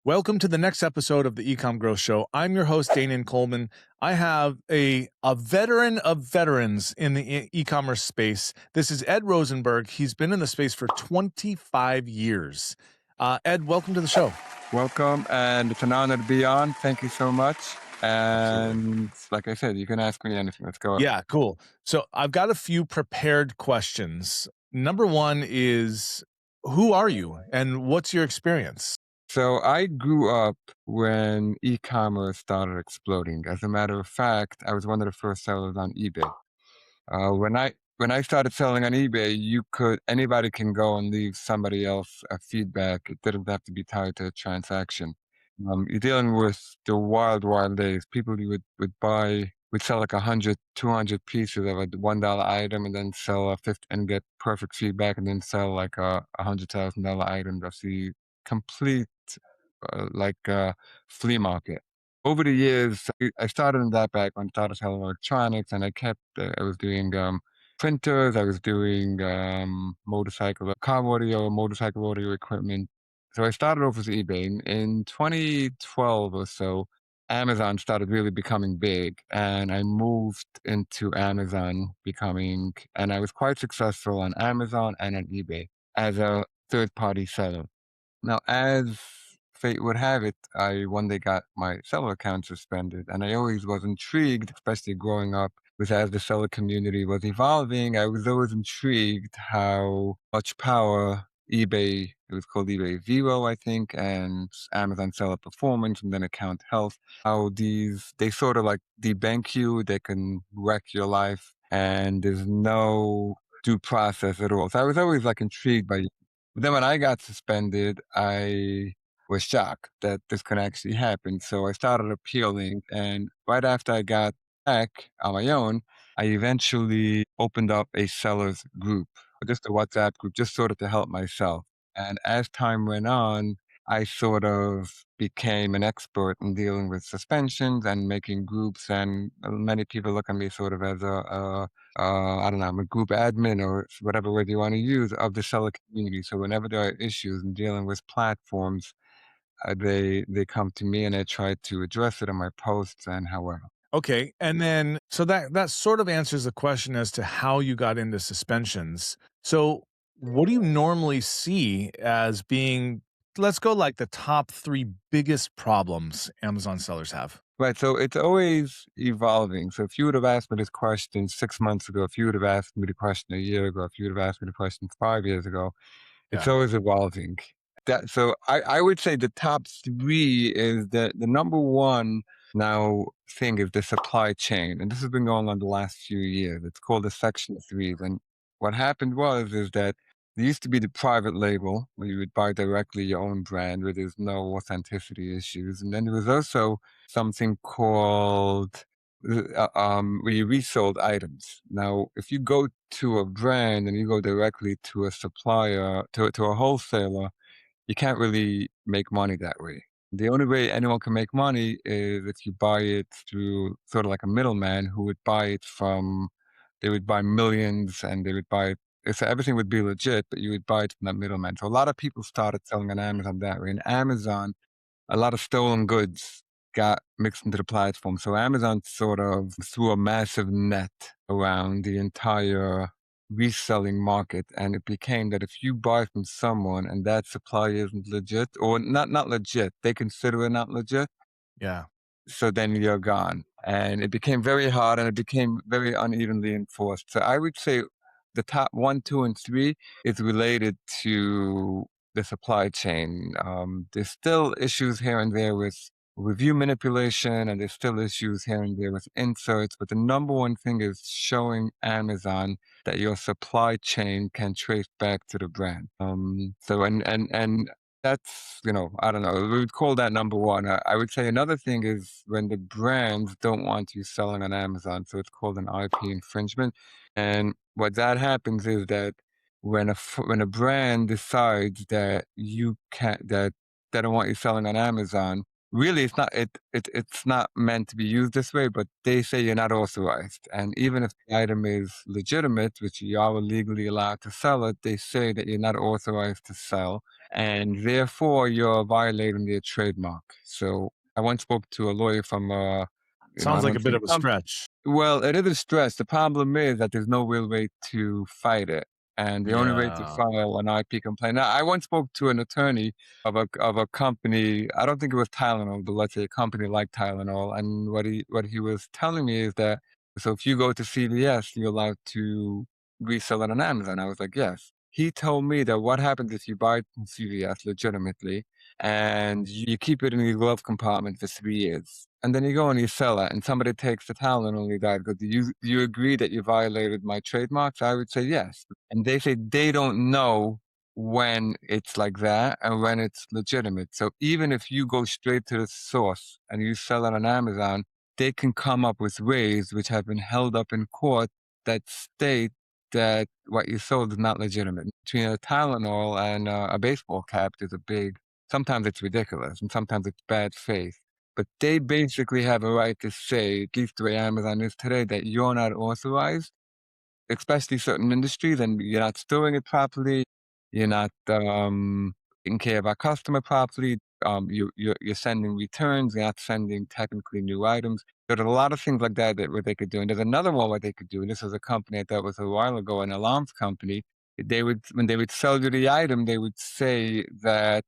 Welcome to the next episode of the Ecom Growth Show. I'm your host, Danian Coleman. I have a veteran of veterans in the e-commerce space. This is Ed Rosenberg. He's been in the space for 25 years. Ed, welcome to the show. Welcome, and it's an honor to be on. Thank you so much. Absolutely. And like I said, you can ask me anything. Let's go. Yeah, cool. So I've got a few prepared questions. Number one is, who are you and what's your experience? So I grew up when e-commerce started exploding. As a matter of fact, I was one of the first sellers on eBay. When I started selling on eBay, anybody can go and leave somebody else a feedback. It didn't have to be tied to a transaction. You're dealing with the wild, wild days. People would sell like 100, 200 pieces of a $1 item and then sell a 50 and get perfect feedback and then sell like a $100,000 item. That's the complete flea market. Over the years, I started in that background, started selling electronics, and I was doing printers, I was doing motorcycle audio equipment. So I started off with eBay. In 2012 or so, Amazon started really becoming big, and I moved into Amazon and I was quite successful on Amazon and on eBay as a third party seller. Now, as fate would have it, I one day got my seller account suspended, and I always was intrigued, especially growing up with as the seller community was evolving. I was always intrigued how much power it was called eBay Vero, I think, and Amazon Seller Performance, and then Account Health, how they sort of like debank you, they can wreck your life, and there's no due process at all. So I was always like intrigued by. But then when I got suspended, I was shocked that this could actually happen. So I started appealing. And right after I got back on my own, I eventually opened up a sellers group, just a WhatsApp group, just sort of to help myself. And as time went on, I sort of became an expert in dealing with suspensions and making groups. And many people look at me sort of as I don't know, I'm a group admin or whatever word you want to use of the seller community. So whenever there are issues in dealing with platforms, they come to me and I try to address it in my posts and however. Okay, and then so that sort of answers the question as to how you got into suspensions. So, what do you normally see as being, let's go like the top 3 biggest problems Amazon sellers have? Right. So it's always evolving. So if you would have asked me this question 6 months ago, if you would have asked me the question a year ago, if you would have asked me the question 5 years ago, it's Yeah. always evolving. So I would say the top three is the number one now thing is the supply chain. And this has been going on the last few years. It's called the Section 3. And what happened is that there used to be the private label where you would buy directly your own brand where there's no authenticity issues. And then there was also something called where you resold items. Now, if you go to a brand and you go directly to a supplier, to a wholesaler, you can't really make money that way. The only way anyone can make money is if you buy it through sort of like a middleman who would buy it from, they would buy millions and they would buy it. So everything would be legit, but you would buy it from that middleman. So a lot of people started selling on Amazon that way. And Amazon, a lot of stolen goods got mixed into the platform. So Amazon sort of threw a massive net around the entire reselling market. And it became that if you buy from someone and that supply isn't legit or not legit, they consider it not legit. Yeah. So then you're gone. And it became very hard and it became very unevenly enforced. So I would say the top 1, 2, and 3 is related to the supply chain. There's still issues here and there with review manipulation, and there's still issues here and there with inserts. But the number one thing is showing Amazon that your supply chain can trace back to the brand. And that's, I don't know, we would call that number one. I would say another thing is when the brands don't want you selling on Amazon. So it's called an IP infringement. And what that happens is that when a brand decides that you can't, that they don't want you selling on Amazon, really it's not meant to be used this way, but they say you're not authorized. And even if the item is legitimate, which you are legally allowed to sell it, they say that you're not authorized to sell, and therefore you're violating their trademark. So I once spoke to a lawyer from I Sounds like a don't bit say of a stretch. well, it is a stress. The problem is that there's no real way to fight it. And the only way to Yeah. file an IP complaint. Now, I once spoke to an attorney of a company. I don't think it was Tylenol, but let's say a company like Tylenol. And what he was telling me is that so if you go to CVS, you're allowed to resell it on Amazon. I was like, yes. He told me that what happens if you buy it from CVS legitimately and you keep it in your glove compartment for 3 years. And then you go and you sell it, and somebody takes the towel and only died. But do you agree that you violated my trademarks? I would say yes. And they say they don't know when it's like that and when it's legitimate. So even if you go straight to the source and you sell it on Amazon, they can come up with ways which have been held up in court that state that what you sold is not legitimate. Between a Tylenol and a baseball cap, there's a big sometimes it's ridiculous and sometimes it's bad faith. But they basically have a right to say, at least the way Amazon is today, that you're not authorized, especially certain industries, and you're not storing it properly. You're not taking care of our customer properly. You're sending returns. You're not sending technically new items. There's a lot of things like that that what they could do. And there's another one what they could do. And this was a company I thought was a while ago, an alarms company. They would when they would sell you the item, they would say that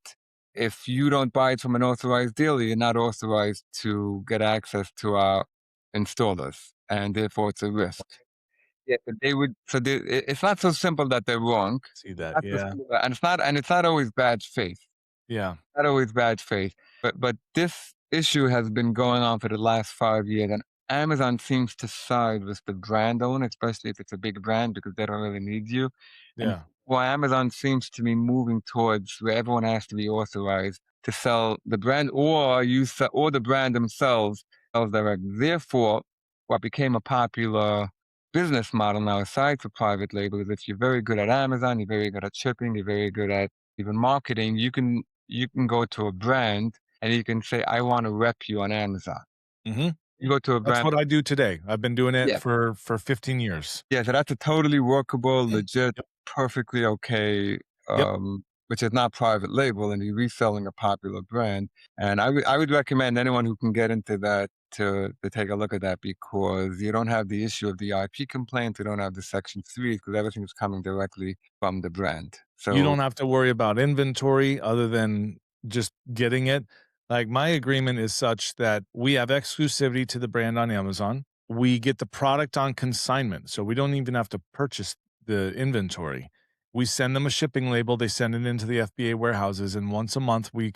if you don't buy it from an authorized dealer, you're not authorized to get access to our installers, and therefore it's a risk. Yeah, but they would it's not so simple that they're wrong. See that. Not so Yeah. simple and it's not always bad faith. Yeah. Not always bad faith. But this issue has been going on for the last 5 years, and Amazon seems to side with the brand owner, especially if it's a big brand, because they don't really need you. And Yeah. why Amazon seems to be moving towards where everyone has to be authorized to sell the brand or the brand themselves sells direct. Therefore, what became a popular business model now, aside for private label, is if you're very good at Amazon, you're very good at shipping, you're very good at even marketing, you can go to a brand and you can say, I want to rep you on Amazon. Hmm. You go to a That's brand. what I do today. I've been doing it Yeah. for 15 years. Yeah, so that's a totally workable, legit, Yep. perfectly okay, Yep. which is not private label and you're reselling a popular brand. And I would recommend anyone who can get into that to take a look at that because you don't have the issue of the IP complaint, you don't have the Section 3 because everything is coming directly from the brand. You So don't have to worry about inventory other than just getting it. Like, my agreement is such that we have exclusivity to the brand on Amazon. We get the product on consignment, so we don't even have to purchase the inventory. We send them a shipping label, they send it into the FBA warehouses, and once a month we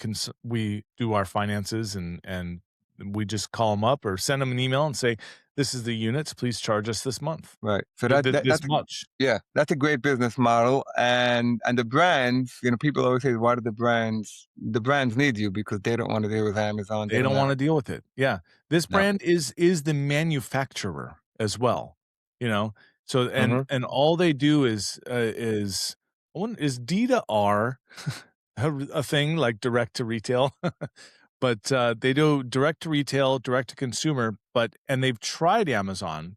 do our finances and we just call them up or send them an email and say, "This is the units, please charge us this month. right. So This much." yeah, that's a great business model, and the brands, people always say, "Why do the brands need you because they don't want to deal with Amazon. They They don't don't have wanna deal with it. Yeah. This no." brand is the manufacturer as well, you know? So Mhm. and all they do is one is D to R a thing like direct to retail? But, they do direct to retail, direct to consumer, but and they've tried Amazon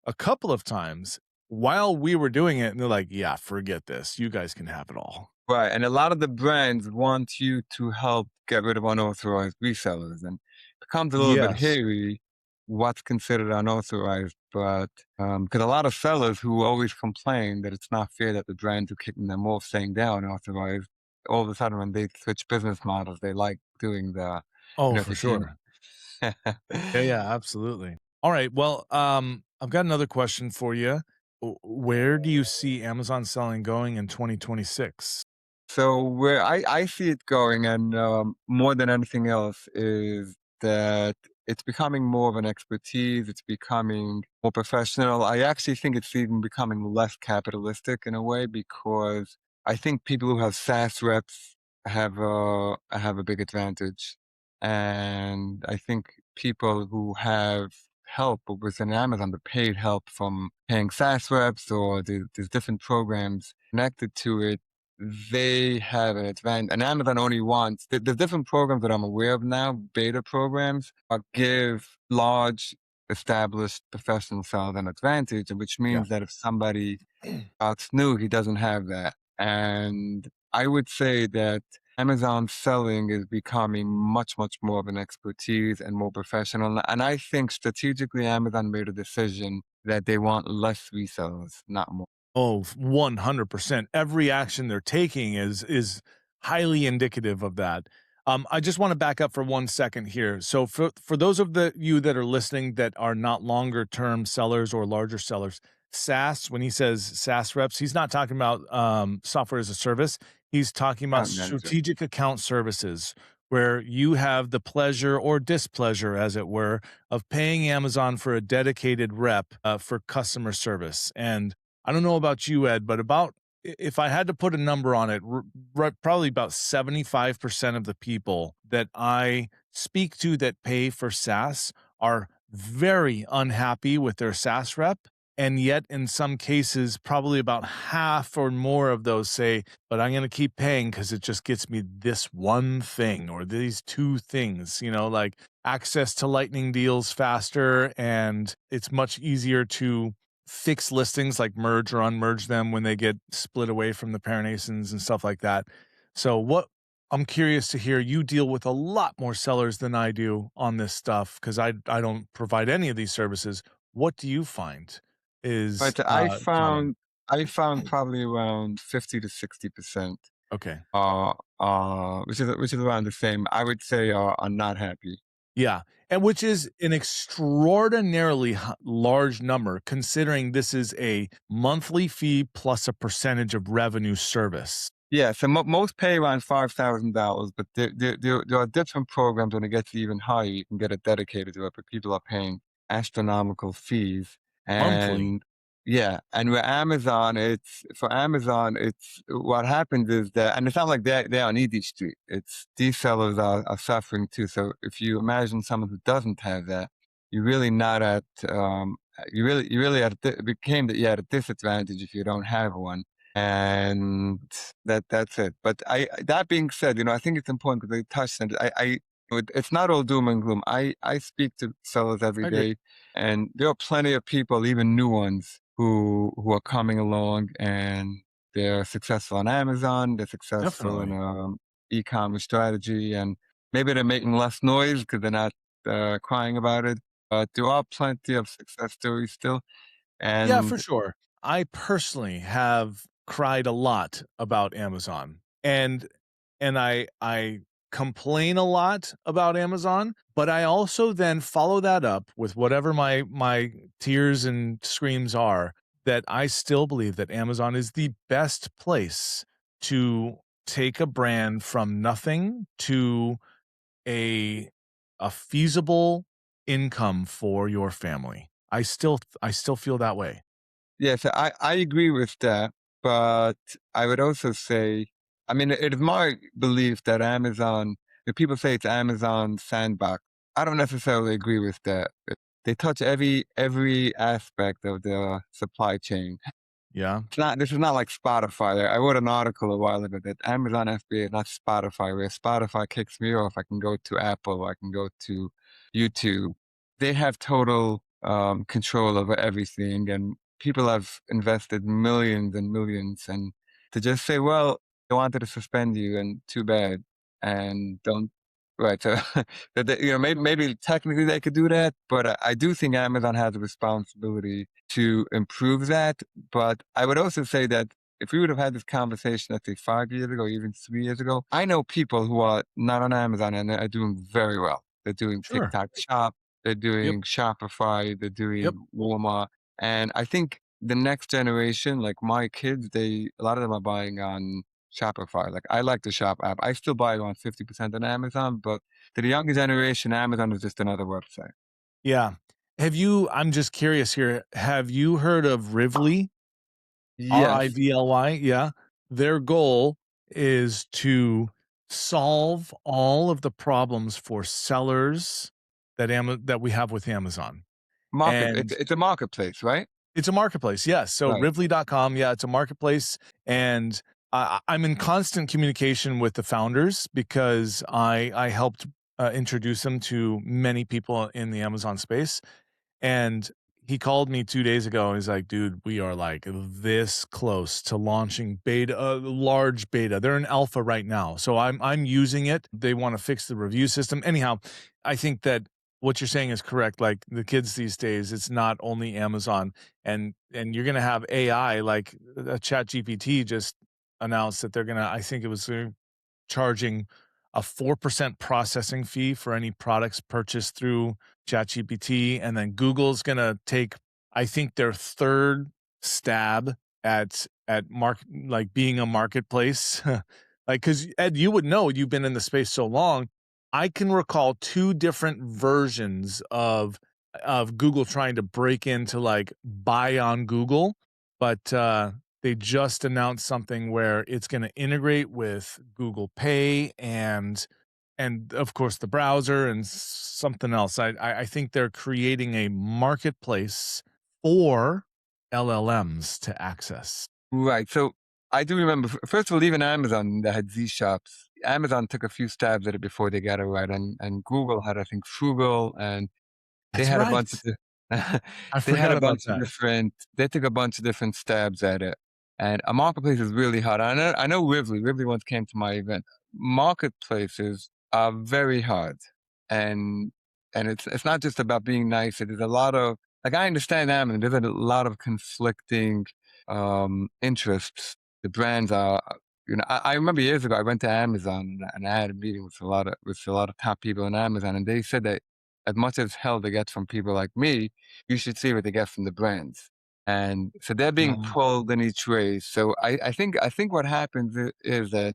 a couple of times while we were doing it, and they're like, "Yeah, forget this. You guys can have it all." Right, and a lot of the brands want you to help get rid of unauthorized resellers, and it becomes a little bit Yes. hairy what's considered unauthorized, but because a lot of sellers who always complain that it's not fair that the brands are kicking them off saying they're unauthorized, all of a sudden when they switch business models, they like doing Oh, if for you see sure. Yeah, yeah, absolutely. All right. Well, I've got another question for you. Where do you see Amazon selling going in 2026? So where I see it going, and more than anything else, is that it's becoming more of an expertise. It's becoming more professional. I actually think it's even becoming less capitalistic in a way because I think people who have SaaS reps have a big advantage, and I think people who have help within Amazon, the paid help from paying SaaS reps or there's different programs connected to it they have an advantage, and Amazon only wants the different programs that I'm aware of now, beta programs, give large, established professional sellers an advantage, which Yeah. means that if somebody starts new, he doesn't have that. And I would say that Amazon selling is becoming much, much more of an expertise and more professional. And I think strategically, Amazon made a decision that they want less resellers, not more. Oh, 100%. Every action they're taking is highly indicative of that. I just want to back up for 1 second here. So for those of you that are listening that are not longer term sellers or larger sellers, SaaS, when he says SaaS reps, he's not talking about software as a service. He's talking about Account manager. strategic account services, where you have the pleasure or displeasure, as it were, of paying Amazon for a dedicated rep for customer service. And I don't know about you, Ed, but if I had to put a number on it, probably about 75% of the people that I speak to that pay for SaaS are very unhappy with their SaaS rep. And yet, in some cases, probably about half or more of those say, but I'm going to keep paying because it just gets me this one thing or these two things, like access to lightning deals faster. And it's much easier to fix listings, like merge or unmerge them when they get split away from the parent ASINs and stuff like that. So I'm curious to hear, you deal with a lot more sellers than I do on this stuff because I don't provide any of these services. What do you find is But I common? found I found probably around 50 to 60%, Okay. which is around the same. I would say are not happy. Yeah, and which is an extraordinarily large number considering this is a monthly fee plus a percentage of revenue service. Yeah, so most pay around $5,000, but there are different programs when it gets even higher. You can get it dedicated to it, but people are paying astronomical fees. Monthly. And yeah, and with Amazon, it's what happens is that, and it's not like they're on easy street. It's these sellers are suffering too. So if you imagine someone who doesn't have that, you're really not at you really at it became that you're at a disadvantage if you don't have one. And that's it. But that being said, I think it's important because they touched on it. It's not all doom and gloom. I speak to sellers every I agree. day, and there are plenty of people, even new ones, who are coming along and they're successful on Amazon. They're successful in Definitely. e-commerce strategy, and maybe they're making less noise because they're not crying about it. But there are plenty of success stories still, Yeah, for and sure. I personally have cried a lot about Amazon, and I complain a lot about Amazon, but I also then follow that up with whatever my tears and screams are, that I still believe that Amazon is the best place to take a brand from nothing to a a feasible income for your family. I still feel that way. yes, I agree with that, but I would also say, I mean, it is my belief that Amazon, if people say it's Amazon sandbox, I don't necessarily agree with that. They touch every aspect of the supply chain. Yeah, This is not like Spotify. I wrote an article a while ago that Amazon FBA is not Spotify, where Spotify kicks me off. I can go to Apple, I can go to YouTube. They have total control over everything, and people have invested millions and millions. And to just say, well, they wanted to suspend you, and too bad, and don't. Right, so maybe technically they could do that, but I do think Amazon has a responsibility to improve that. But I would also say that if we would have had this conversation, let's say 5 years ago, even 3 years ago, I know people who are not on Amazon and are doing very well. They're doing sure. TikTok Shop, they're Yep, doing Shopify, they're yep. doing Walmart. And I think the next generation, like my kids, a lot of them are buying on Shopify. Like I like the Shop app. I still buy around 50% on Amazon, but to the younger generation, Amazon is just another website. Yeah. I'm just curious here, have you heard of Rivly? Yes, Rivly? Yeah. Their goal is to solve all of the problems for sellers that we have with Amazon. it's And it's a marketplace, right? it's a marketplace, yes. So Right. Rivly.com, yeah, it's a marketplace, and I'm in constant communication with the founders because I helped introduce them to many people in the Amazon space. And he called me 2 days ago. He's like, "Dude, we are, like, this close to launching beta large beta." They're in alpha right now, so I'm using it. They wanna fix the review system. Anyhow, I think that what you're saying is correct. Like, the kids these days, it's not only Amazon, and you're gonna have AI, like, ChatGPT just announced that they're gonna, I think it was, charging a 4% processing fee for any products purchased through ChatGPT, and then Google's gonna take, I think, their 3rd stab at being a marketplace. Like, because Ed, you would know, you've been in the space so long. I can recall 2 different versions of Google trying to break into, like, buy on Google, but, they just announced something where it's gonna integrate with Google Pay and of course the browser and something else. I think they're creating a marketplace for LLMs to access. Right. So I do remember, first of all, even Amazon that had Z shops. Amazon took a few stabs at it before they got it right, and Google had, I think, Frugal, and they That's had a right. bunch of I they had forgot a about bunch of that. different. They took a bunch of different stabs at it, and a marketplace is really hard. I know Rivley once came to my event. Marketplaces are very hard, and it's not just about being nice. It is a lot of, like, I understand Amazon. There's a lot of conflicting interests. The brands are, I remember years ago I went to Amazon and I had a meeting with a lot of top people in Amazon, and they said that as much as hell they get from people like me, you should see what they get from the brands. And so they're being Uh, pulled in each way. So I think what happens is that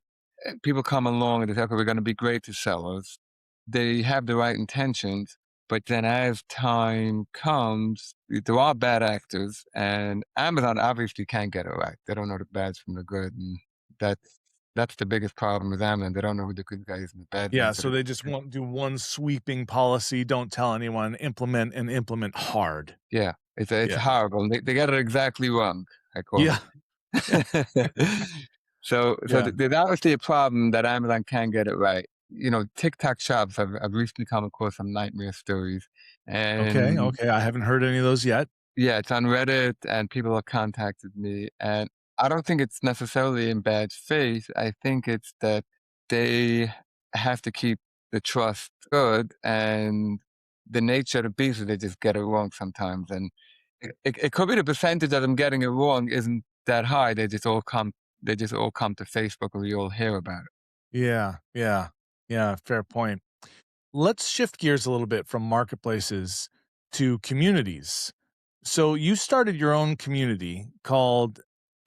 people come along and they say, okay, we're going to be great to sellers. They have the right intentions, but then as time comes, there are bad actors, and Amazon obviously can't get it right. They don't know the bads from the good, and that's that's the biggest problem with Amazon. They don't know who the good guys and the bad yeah, ones. So so they just won't do one sweeping policy, don't tell anyone, implement hard. yeah, it's Yeah. horrible. They got it exactly wrong, I call Yeah, it. So yeah. there's obviously a problem that Amazon can't get it right. TikTok shops, I've recently come across some nightmare stories, Okay, and okay, I haven't heard any of those yet. yeah, it's on Reddit, and people have contacted me, and I don't think it's necessarily in bad faith. I think it's that they have to keep the trust good, and the nature of the beast is they just get it wrong sometimes. And it could be the percentage of them getting it wrong isn't that high. They just all come to Facebook, or we all hear about it. Yeah, yeah, yeah, fair point. Let's shift gears a little bit from marketplaces to communities. So you started your own community called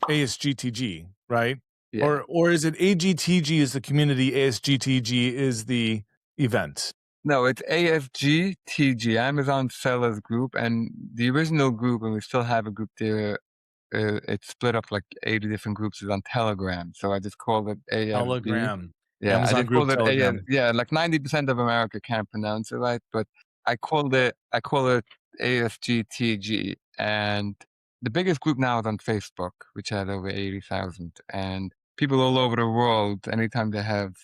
ASGTG, right? Yeah. Or is it AGTG is the community, ASGTG is the event? No, it's ASGTG, Amazon Sellers Group, and the original group, and we still have a group there. It's split up like 80 different groups, is on Telegram. So I just called it ASG. Telegram. Yeah, I Amazon just Group called it AS. Telegram. Yeah, like 90% of America can't pronounce it right, but I call it ASGTG. And the biggest group now is on Facebook, which has over 80,000. And people all over the world, anytime they have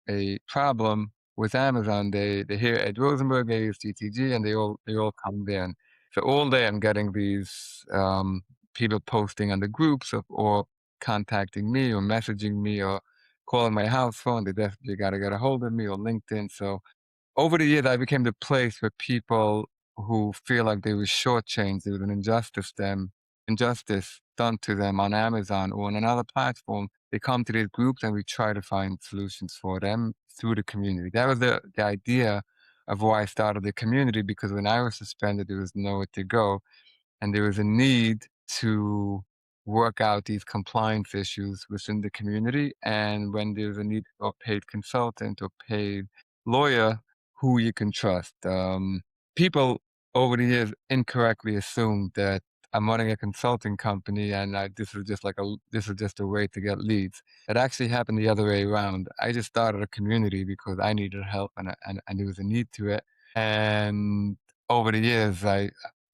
a problem with Amazon, they hear Ed Rosenberg, ASGTG, and they all come there. And so all day I'm getting these people posting on the groups or contacting me or messaging me or calling my house phone. They definitely got to get a hold of me, or LinkedIn. So over the years, I became the place where people who feel like they were shortchanged, there was an injustice done to them on Amazon or on another platform. They come to these groups, and we try to find solutions for them through the community. That was the idea of why I started the community, because when I was suspended, there was nowhere to go, and there was a need to work out these compliance issues within the community. And when there's a need for a paid consultant or paid lawyer who you can trust, people over the years incorrectly assumed that I'm running a consulting company, and this is just a way to get leads. It actually happened the other way around. I just started a community because I needed help, and there was a need to it. And over the years,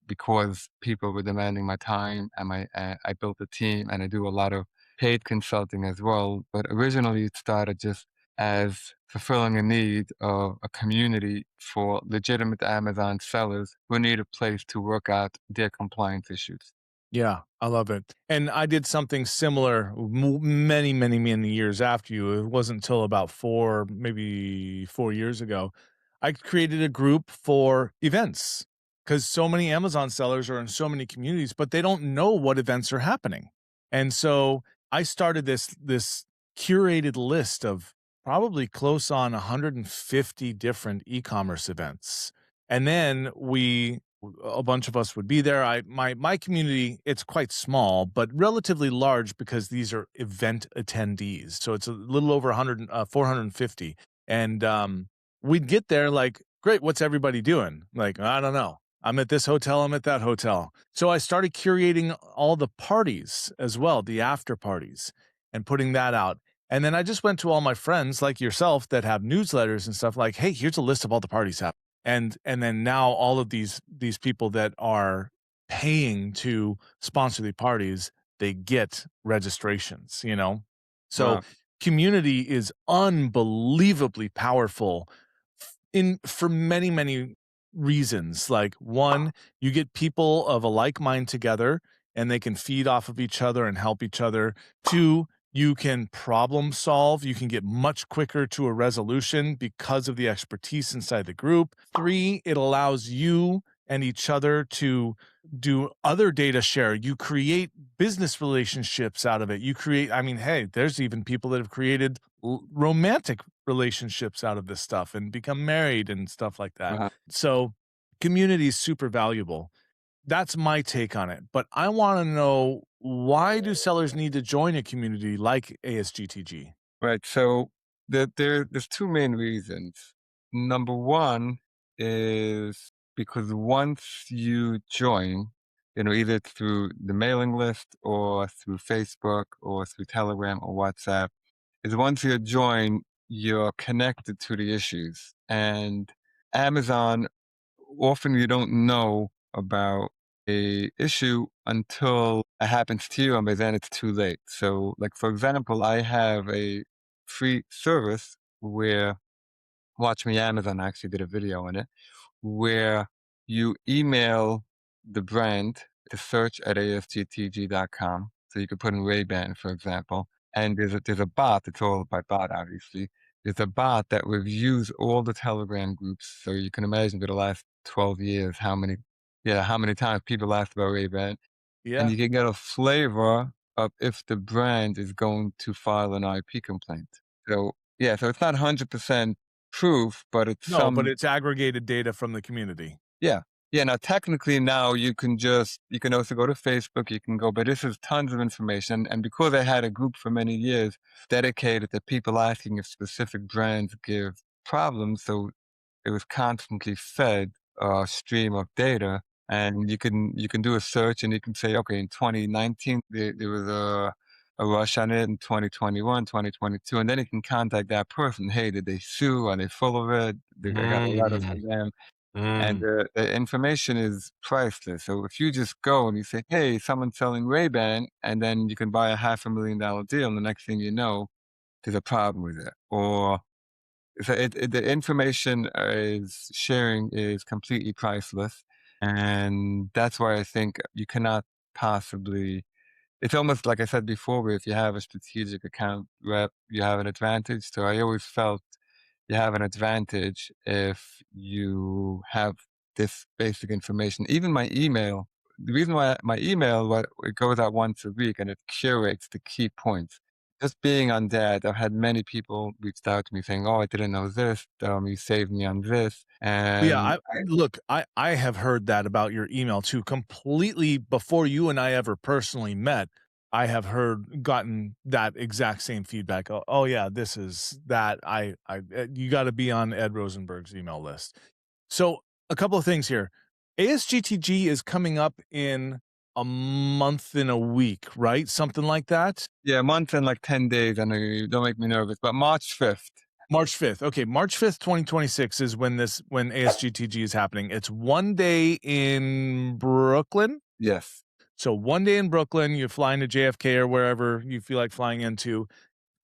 because people were demanding my time, and I built a team, and I do a lot of paid consulting as well. But originally, it started just as fulfilling a need of a community for legitimate Amazon sellers who need a place to work out their compliance issues. Yeah, I love it. And I did something similar many, many, many years after you. It wasn't until about maybe 4 years ago. I created a group for events because so many Amazon sellers are in so many communities, but they don't know what events are happening. And so I started this curated list of probably close on 150 different e-commerce events. And then a bunch of us would be there. My community, it's quite small, but relatively large because these are event attendees. So it's a little over 450. And we'd get there like, great, what's everybody doing? Like, I don't know. I'm at this hotel, I'm at that hotel. So I started curating all the parties as well, the after parties, and putting that out. And then I just went to all my friends like yourself that have newsletters and stuff like, hey, here's a list of all the parties happening. And then now all of these people that are paying to sponsor the parties, they get registrations, you know? So Wow. community is unbelievably powerful in for many, many reasons. Like one, you get people of a like mind together and they can feed off of each other and help each other. Two, you can problem solve. You can get much quicker to a resolution because of the expertise inside the group. Three, it allows you and each other to do other data share. You create business relationships out of it. I mean, hey, there's even people that have created romantic relationships out of this stuff and become married and stuff like that. Wow. So community is super valuable. That's my take on it. But I want to know, why do sellers need to join a community like ASGTG? Right. So there's two main reasons. Number one is because once you join, either it's through the mailing list or through Facebook or through Telegram or WhatsApp, is once you join, you're connected to the issues. And Amazon, often you don't know about a issue until it happens to you, and by then it's too late. So, like for example, I have a free service where Watch Me Amazon actually did a video on it, where you email the brand to search at asgtg.com. So you could put in Ray-Ban, for example, and there's a bot. It's all by bot, obviously. There's a bot that reviews all the Telegram groups. So you can imagine for the last 12 years how many times people asked about Ray-Ban, and Yeah. you can get a flavor of if the brand is going to file an IP complaint. So yeah, so it's not 100% proof, but it's No, but some. it's aggregated data from the community. Yeah. Yeah, now technically now you can also go to Facebook, you can go, but this is tons of information. And because I had a group for many years dedicated to people asking if specific brands give problems, so it was constantly fed a stream of data. And you can do a search and you can say, okay, in 2019 there was a rush on it, in 2021, 2022, and then you can contact that person. Hey, did they sue? Are they full of it? I got a letter Mm, from them, and mm. the information is priceless. So if you just go and you say, "Hey, someone's selling Ray-Ban," and then you can buy a $500,000 deal, and the next thing you know, there's a problem with it. Or so the information is sharing is completely priceless, and that's why I think you cannot possibly. It's almost like I said before, where if you have a strategic account rep, you have an advantage. So I always felt you have an advantage if you have this basic information. Even my email, the reason why my email, it goes out once a week and it curates the key points. Just being on that, I've had many people reached out to me saying, "Oh, I didn't know this. You saved me on this." Yeah, And I have heard that about your email too, completely before you and I ever personally met. I have gotten that exact same feedback. Oh yeah, this is that. You got to be on Ed Rosenberg's email list. So a couple of things here. ASGTG is coming up in a month in a week, right? Something like that. yeah, a month and like 10 days. I know you don't make me nervous, but March 5th. March 5th. Okay, March 5th, 2026 is when ASGTG is happening. It's one day in Brooklyn. Yes. So one day in Brooklyn, you're flying to JFK or wherever you feel like flying into.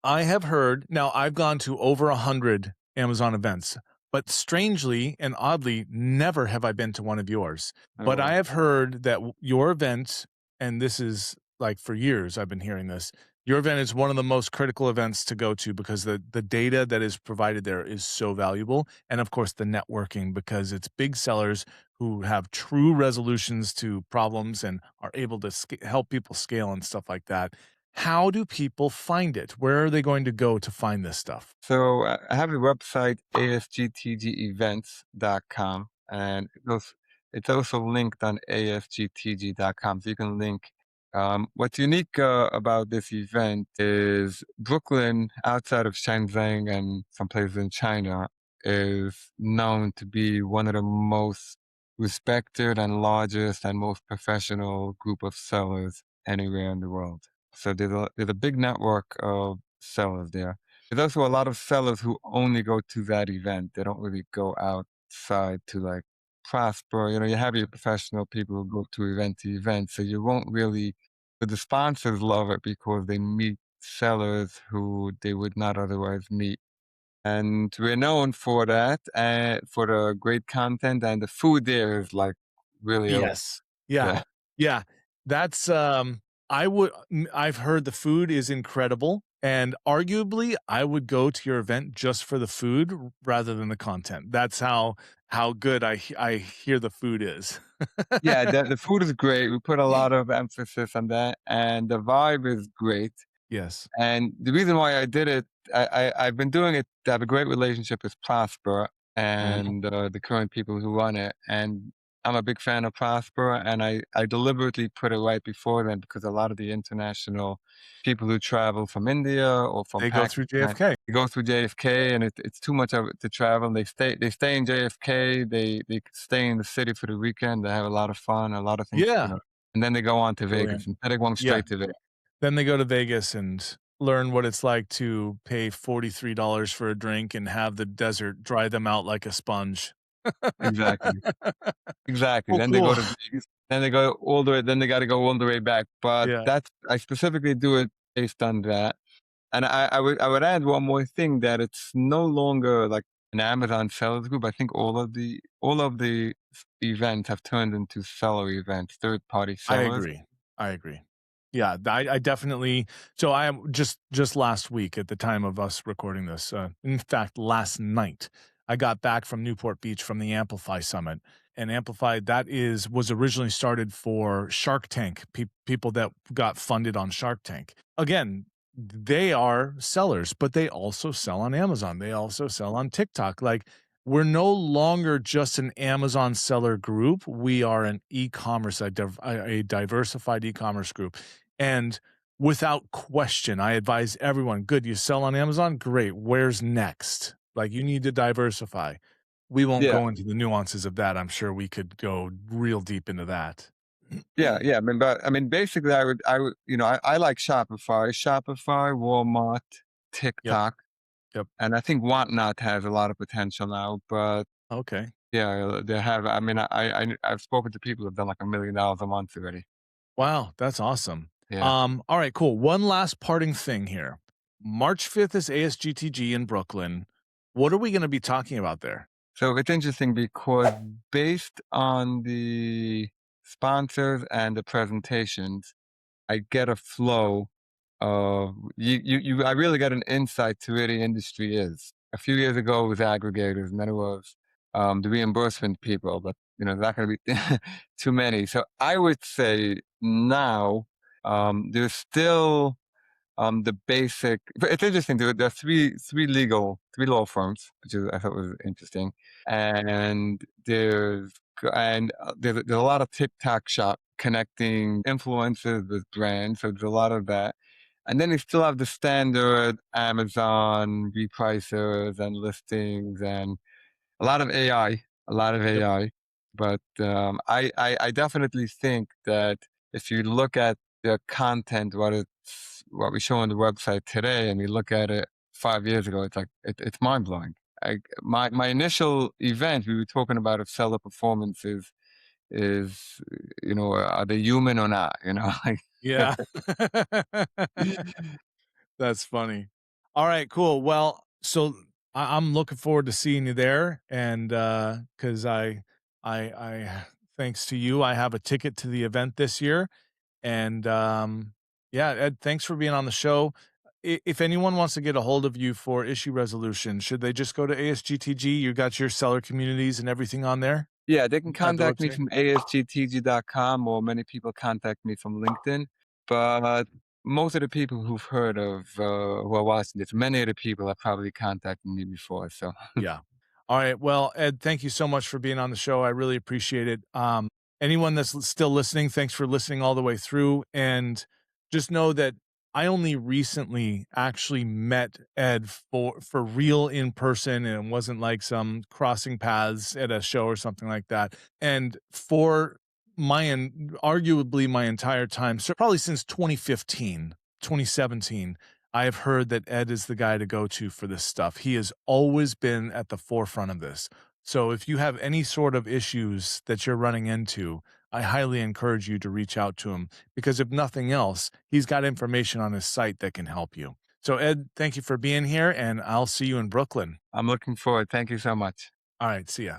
I have heard now I've gone to over 100 Amazon events, but strangely and oddly, never have I been to one of yours. Oh, But I well. have heard that your event, and this is like for years I've been hearing this, your event is one of the most critical events to go to because the data that is provided there is so valuable. And of course, the networking because it's big sellers who have true resolutions to problems and are able to help people scale and stuff like that. How do people find it? Where are they going to go to find this stuff? So I have a website, asgtgevents.com, and it's also linked on asgtg.com. So you can link. What's unique about this event is Brooklyn, outside of Shenzhen and some places in China, is known to be one of the most respected and largest and most professional group of sellers anywhere in the world. So there's a big network of sellers there. There's also a lot of sellers who only go to that event. They don't really go outside to like prosper. You have your professional people who go to event. So you won't really, but the sponsors love it because they meet sellers who they would not otherwise meet. And we're known for that, and for the great content, and the food there is like really, Yes. Yeah. yeah. Yeah. That's, I've heard the food is incredible, and arguably, I would go to your event just for the food rather than the content. That's how good I hear the food is. Yeah, the food is great. We put a lot of emphasis on that, and the vibe is great. Yes. And the reason why I did it, I've been doing it to have a great relationship with Prosper Mhm. and the current people who run it. And I'm a big fan of Prosper, and I deliberately put it right before them because a lot of the international people who travel from India or from They go through Pakistan, JFK. they go through JFK, and it's too much of it to travel. And they stay in JFK. They stay in the city for the weekend. They have a lot of fun, a lot of things, Yeah. and then they go on to Vegas, Brilliant. and then they go Yeah. straight to Vegas. Then they go to Vegas and learn what it's like to pay $43 for a drink and have the desert dry them out like a sponge. Exactly. Exactly, Oh, then they cool. go to Vegas, then they go all the way then they gotta go all the way back, but Yeah, that's I specifically do it based on that, and I would add one more thing that it's no longer like an Amazon sellers group. I think all of the events have turned into seller events, third-party I sellers. agree. I agree. Yeah, I definitely so I am just last week at the time of us recording this, in fact, last night, I got back from Newport Beach from the Amplify Summit, and Amplify that is was originally started for Shark Tank, people that got funded on Shark Tank. Again, they are sellers, but they also sell on Amazon, they also sell on TikTok, like, we're no longer just an Amazon seller group, we are an e-commerce, a diversified e-commerce group. And without question, I advise everyone, good, you sell on Amazon? Great. Where's next? Like you need to diversify. We won't Yeah, go into the nuances of that. I'm sure we could go real deep into that. yeah, yeah, I mean, basically, I like Shopify, Walmart, Yep. TikTok, Yep. and I think Whatnot has a lot of potential now, but Okay. yeah, they have. I mean, I've spoken to people who've done like $1 million a month already. Wow, that's awesome. Yeah. All right, cool. One last parting thing here. March 5th is ASGTG in Brooklyn. What are we going to be talking about there? So it's interesting because based on the sponsors and the presentations, I get a flow of I really get an insight to where the industry is. A few years ago it was aggregators, and then it was the reimbursement people, but there's not going to be too many. So I would say now there's still the basic. But it's interesting. There are three law firms, which I thought was interesting, and there's a lot of TikTok shop connecting influencers with brands. So there's a lot of that, and then you still have the standard Amazon repricers and listings and a lot of Yep. AI. But I definitely think that if you look at the content, what we show on the website today, and you look at it 5 years ago, it's like it's mind blowing. My initial event, we were talking about of seller performances is, are they human or not? Like, Yeah. That's funny. All right, cool. Well, so I'm looking forward to seeing you there, and because I, thanks to you, I have a ticket to the event this year, and yeah, Ed, thanks for being on the show. If anyone wants to get a hold of you for issue resolution, should they just go to ASGTG? You got your seller communities and everything on there yeah, they can at the contact me website. from ASGTG.com, or many people contact me from LinkedIn. But most of the people who've heard of, who are watching this, many of the people have probably contacted me before. So Yeah. All right. Well, Ed, thank you so much for being on the show. I really appreciate it. Anyone that's still listening, thanks for listening all the way through. And just know that I only recently actually met Ed for real in person, and it wasn't like some crossing paths at a show or something like that. And for arguably my entire time, so probably since 2015, 2017. I have heard that Ed is the guy to go to for this stuff. He has always been at the forefront of this. So if you have any sort of issues that you're running into, I highly encourage you to reach out to him because if nothing else, he's got information on his site that can help you. So Ed, thank you for being here and I'll see you in Brooklyn. I'm looking forward. Thank you so much. All right, see ya.